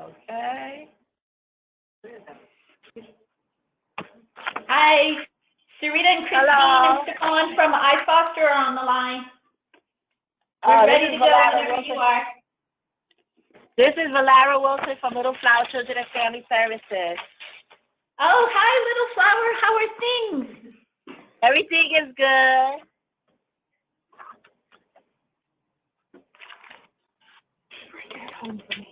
Okay. Hi, Sarita and Christine and Stefan from iFoster are on the line. We're ready to go whenever you are. This is Valara Wilson from Little Flower Children and Family Services. Oh, hi, Little Flower. How are things? Everything is good. Bring it home for me.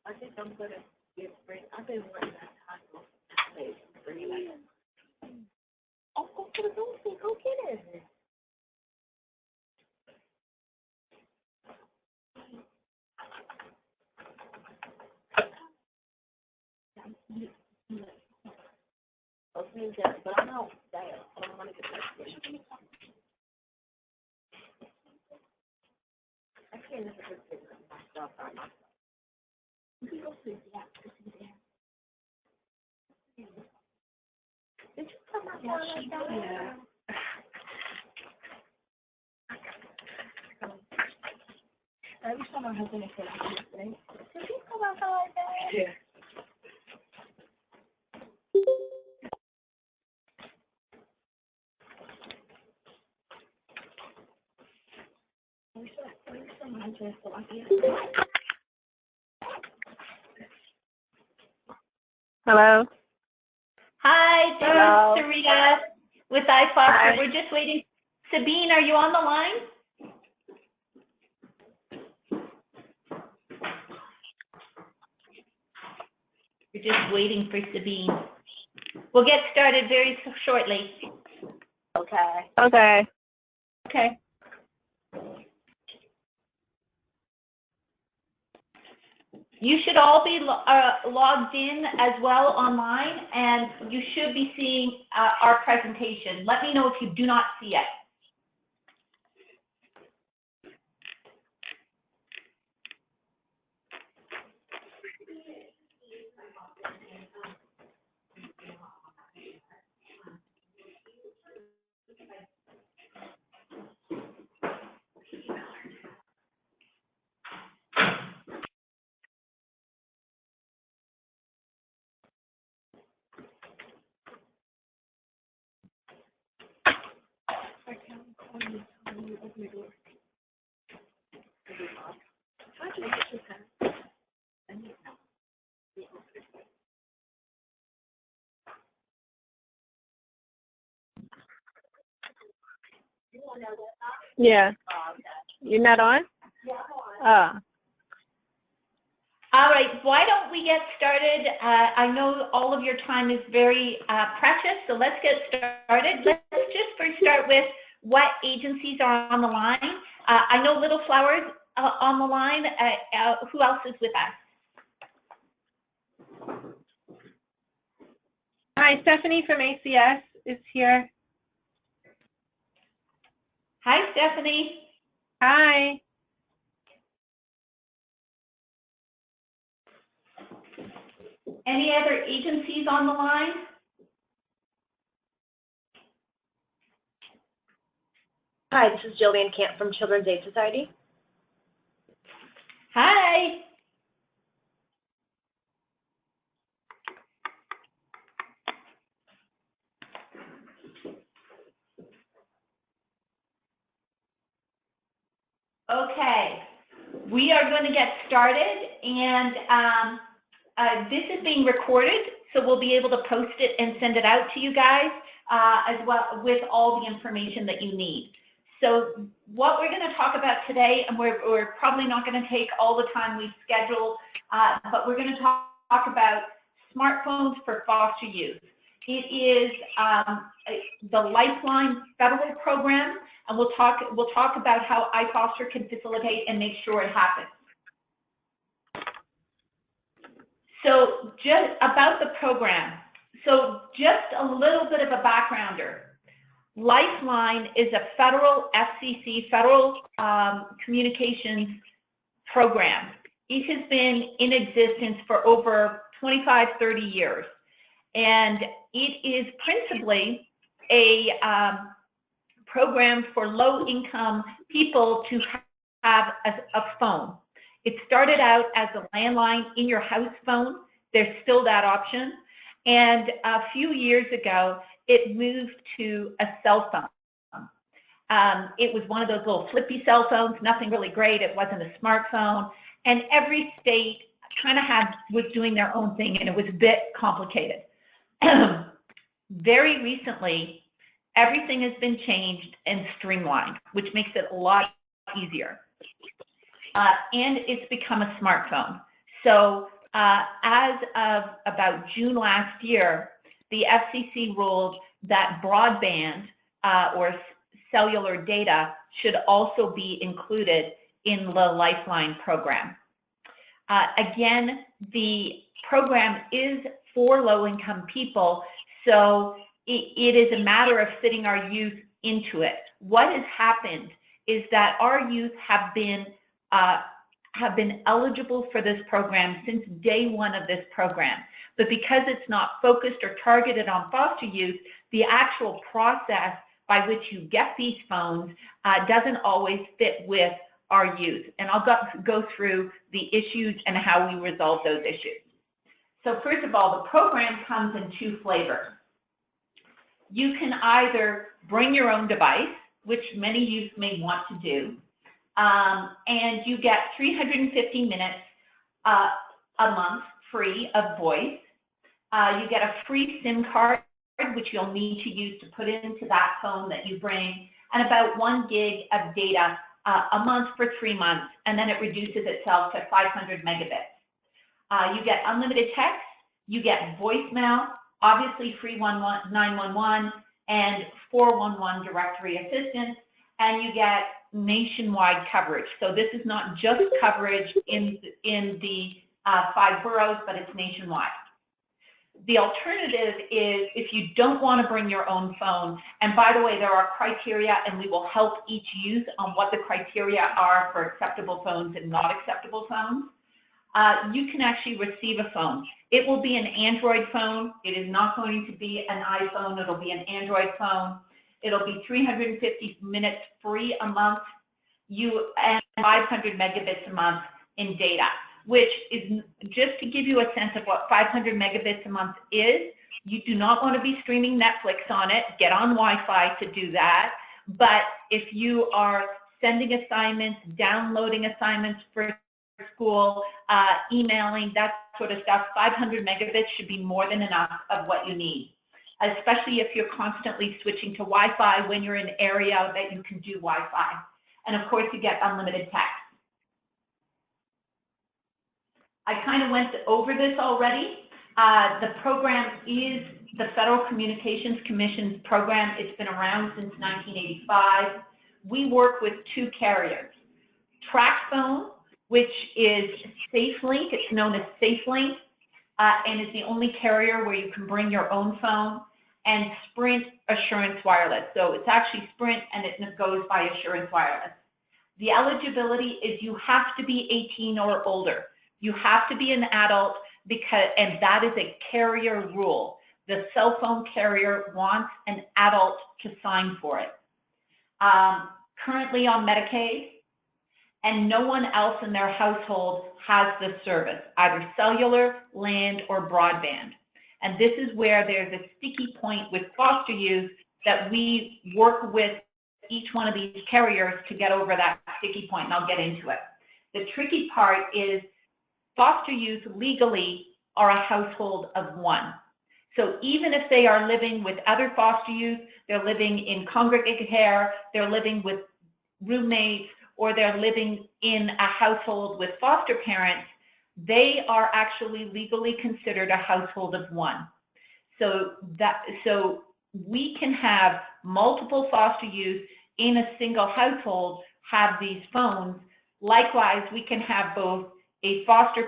I think I'm going to get free. I've been wanting that taco place for you. Oh, go to the movie. Go get it. Okay, but I don't. I don't want to get that. I can't never get myself by myself. You can go sleep. Yeah, did you come out like that? Yeah. Every time my husband said yesterday, did you come out like that? Yeah. Hello. Hi, this is Sarita with iFoster. Hi. We're just waiting. Sabine, are you on the line? We're just waiting for Sabine. We'll get started very shortly. Okay. Okay. Okay. You should all be logged in as well online, and you should be seeing our presentation. Let me know if you do not see it. Yeah. You're not on? Oh. All right, why don't we get started? I know all of your time is very precious, so let's get started. Let's just first start with what agencies are on the line. I know Little Flowers on the line. Who else is with us? Hi, Stephanie from ACS is here. Hi, Stephanie. Hi. Any other agencies on the line? Hi, this is Jillian Camp from Children's Aid Society. Hi. Okay, We are going to get started, and this is being recorded, so we'll be able to post it and send it out to you guys as well with all the information that you need. So what we're going to talk about today, and we're probably not going to take all the time we've scheduled, but we're going to talk about smartphones for foster youth. It is the Lifeline federal program, and we'll talk about how iFoster can facilitate and make sure it happens. So just about the program. So just a little bit of a backgrounder. Lifeline is a federal FCC, federal communications program. It has been in existence for over 25, 30 years. And it is principally a program for low-income people to have a phone. It started out as a landline in your house phone. There's still that option. And a few years ago, it moved to a cell phone. It was one of those little flippy cell phones, nothing really great. It wasn't a smartphone. And every state kind of was doing their own thing, and it was a bit complicated. Very recently, everything has been changed and streamlined, which makes it a lot easier. And it's become a smartphone. So as of about June last year, the FCC ruled that broadband or cellular data should also be included in the Lifeline program. Again, the program is for low-income people, so it is a matter of fitting our youth into it. What has happened is that our youth have been eligible for this program since day one of this program. But because it's not focused or targeted on foster youth, the actual process by which you get these phones doesn't always fit with our youth. And I'll go through the issues and how we resolve those issues. So first of all, the program comes in two flavors. You can either bring your own device, which many youth may want to do, and you get 350 minutes a month free of voice. You get a free SIM card, which you'll need to use to put into that phone that you bring, and about 1 gig of data a month for 3 months, and then it reduces itself to 500 megabits. You get unlimited text, you get voicemail, obviously free 911 and 411 directory assistance, and you get nationwide coverage. So this is not just coverage in the 5 boroughs, but it's nationwide. The alternative is if you don't want to bring your own phone, and by the way, there are criteria, and we will help each youth on what the criteria are for acceptable phones and not acceptable phones. You can actually receive a phone. It will be an Android phone. It is not going to be an iPhone. It'll be an Android phone. It'll be 350 minutes free a month, and 500 megabits a month in data, which is, just to give you a sense of what 500 megabits a month is, you do not want to be streaming Netflix on it. Get on Wi-Fi to do that. But if you are sending assignments, downloading assignments for school, emailing, that sort of stuff, 500 megabits should be more than enough of what you need, especially if you're constantly switching to Wi-Fi when you're in an area that you can do Wi-Fi. And of course, you get unlimited text. I kind of went over this already. The program is the Federal Communications Commission's program. It's been around since 1985. We work with 2 carriers. TracFone, which is SafeLink. It's known as SafeLink, and is the only carrier where you can bring your own phone, and Sprint Assurance Wireless. So it's actually Sprint, and it goes by Assurance Wireless. The eligibility is you have to be 18 or older. You have to be an adult, and that is a carrier rule. The cell phone carrier wants an adult to sign for it. Currently on Medicaid, and no one else in their household has this service, either cellular, land, or broadband. And this is where there's a sticky point with foster youth that we work with each one of these carriers to get over that sticky point, and I'll get into it. The tricky part is foster youth legally are a household of one. So even if they are living with other foster youth, they're living in congregate care, they're living with roommates, or they're living in a household with foster parents, they are actually legally considered a household of one. So we can have multiple foster youth in a single household have these phones. Likewise, we can have both a foster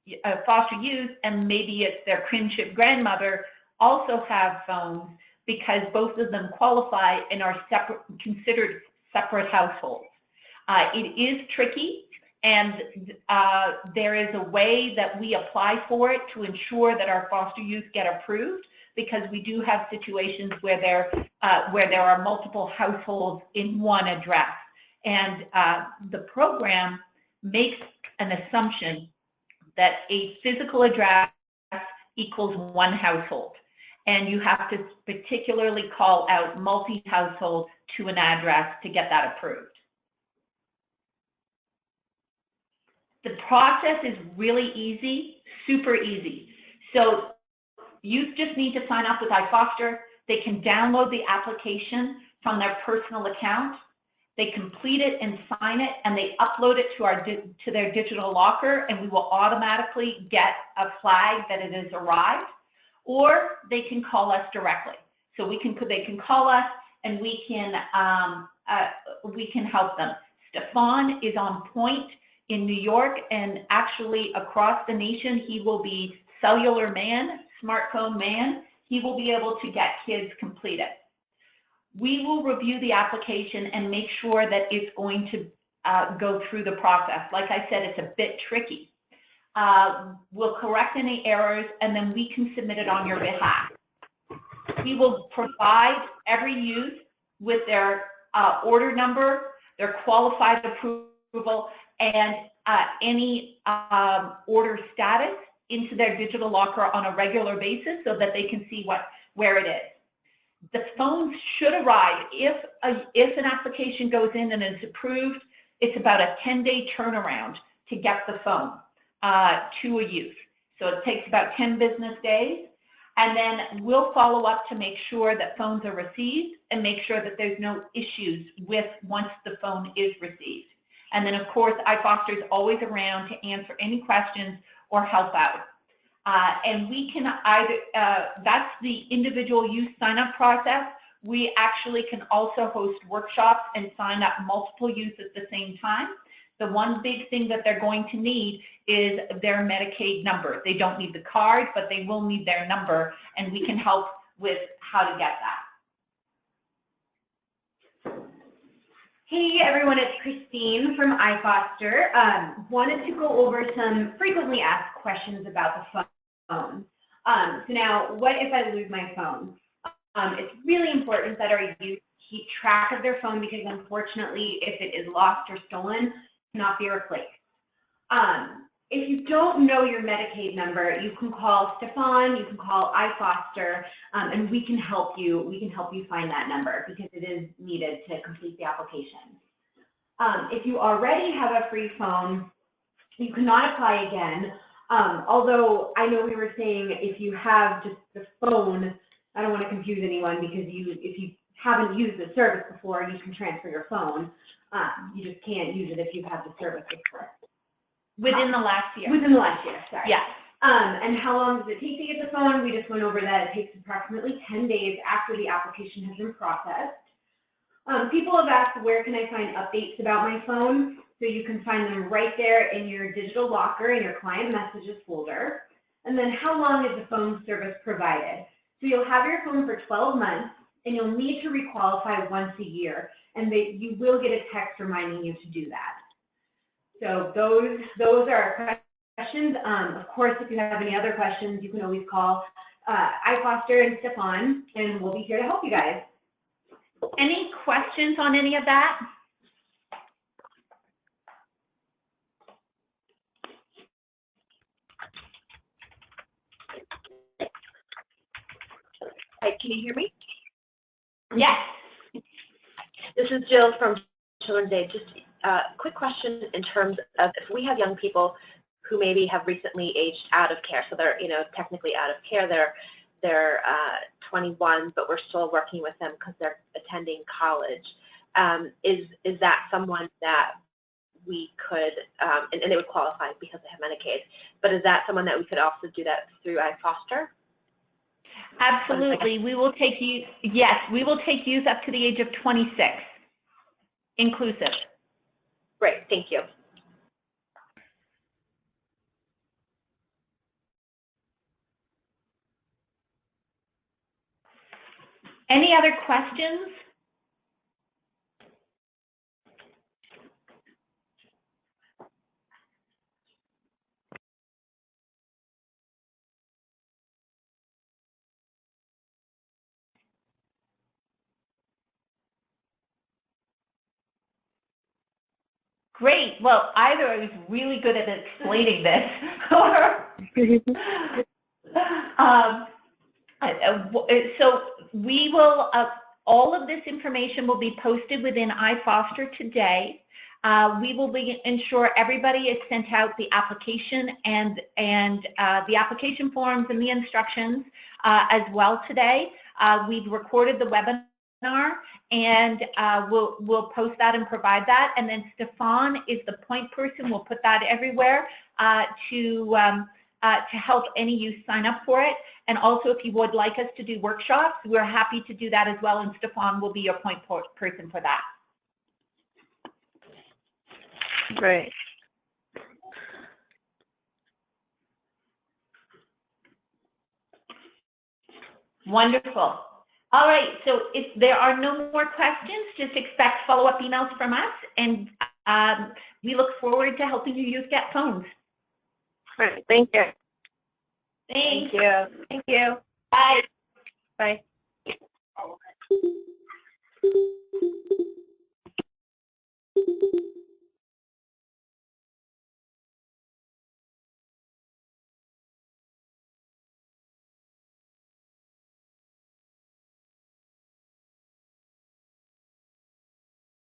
youth and maybe it's their kinship grandmother also have phones, because both of them qualify and are considered separate households. It is tricky, and there is a way that we apply for it to ensure that our foster youth get approved, because we do have situations where there are multiple households in one address. And the program makes an assumption that a physical address equals one household. And you have to particularly call out multi-household to an address to get that approved. The process is really easy, super easy. So youth just need to sign up with iFoster. They can download the application from their personal account. They complete it and sign it, and they upload it to their digital locker, and we will automatically get a flag that it has arrived. Or they can call us directly. So they can call us, and we can help them. Stefan is on point in New York, and actually across the nation. He will be cellular man, smartphone man. He will be able to get kids completed. We will review the application and make sure that it's going to go through the process. Like I said, it's a bit tricky. We'll correct any errors, and then we can submit it on your behalf. We will provide every youth with their order number, their qualified approval, and any order status into their digital locker on a regular basis so that they can see where it is. The phones should arrive. If an application goes in and is approved, it's about a 10-day turnaround to get the phone to a youth. So it takes about 10 business days. And then we'll follow up to make sure that phones are received and make sure that there's no issues with once the phone is received. And then, of course, iFoster is always around to answer any questions or help out. And we can either, that's the individual youth sign-up process. We actually can also host workshops and sign up multiple youth at the same time. The one big thing that they're going to need is their Medicaid number. They don't need the card, but they will need their number, and we can help with how to get that. Hey everyone, it's Christine from iFoster. Wanted to go over some frequently asked questions about the phone. So now, what if I lose my phone? It's really important that our youth keep track of their phone, because unfortunately, if it is lost or stolen, it cannot be replaced. If you don't know your Medicaid number, you can call Stefan, you can call iFoster, and we can help you. We can help you find that number because it is needed to complete the application. If you already have a free phone, you cannot apply again. Although I know we were saying if you have just the phone, I don't want to confuse anyone, because if you haven't used the service before, you can transfer your phone. You just can't use it if you have the service before. Within the last year. Within the last year, sorry. Yeah. And how long does it take to get the phone? We just went over that. It takes approximately 10 days after the application has been processed. People have asked, where can I find updates about my phone? So you can find them right there in your digital locker in your client messages folder. And then how long is the phone service provided? So you'll have your phone for 12 months, and you'll need to requalify once a year. And you will get a text reminding you to do that. So those are our questions. Of course, if you have any other questions, you can always call iFoster and Stefan, and we'll be here to help you guys. Any questions on any of that? Hi, can you hear me? Yes. This is Jill from Children's Aid. Just quick question in terms of if we have young people who maybe have recently aged out of care, so they're technically out of care, they're 21, but we're still working with them because they're attending college. Is that someone that we could, and they would qualify because they have Medicaid, but is that someone that we could also do that through iFoster? Absolutely. We will take you, yes, we will take youth up to the age of 26, inclusive. Great, thank you. Any other questions? Great. Well, either I was really good at explaining this, or so we will. All of this information will be posted within iFoster today. We will ensure everybody is sent out the application and the application forms and the instructions as well today. We've recorded the webinar, and we'll post that and provide that. And then Stefan is the point person. We'll put that everywhere to help any youth sign up for it. And also, if you would like us to do workshops, we're happy to do that as well. And Stefan will be your point person for that. Great. Wonderful. All right, so if there are no more questions, just expect follow-up emails from us, and we look forward to helping you youth get phones. All right, thank you. Thanks. Thank you. Thank you. Bye. Bye.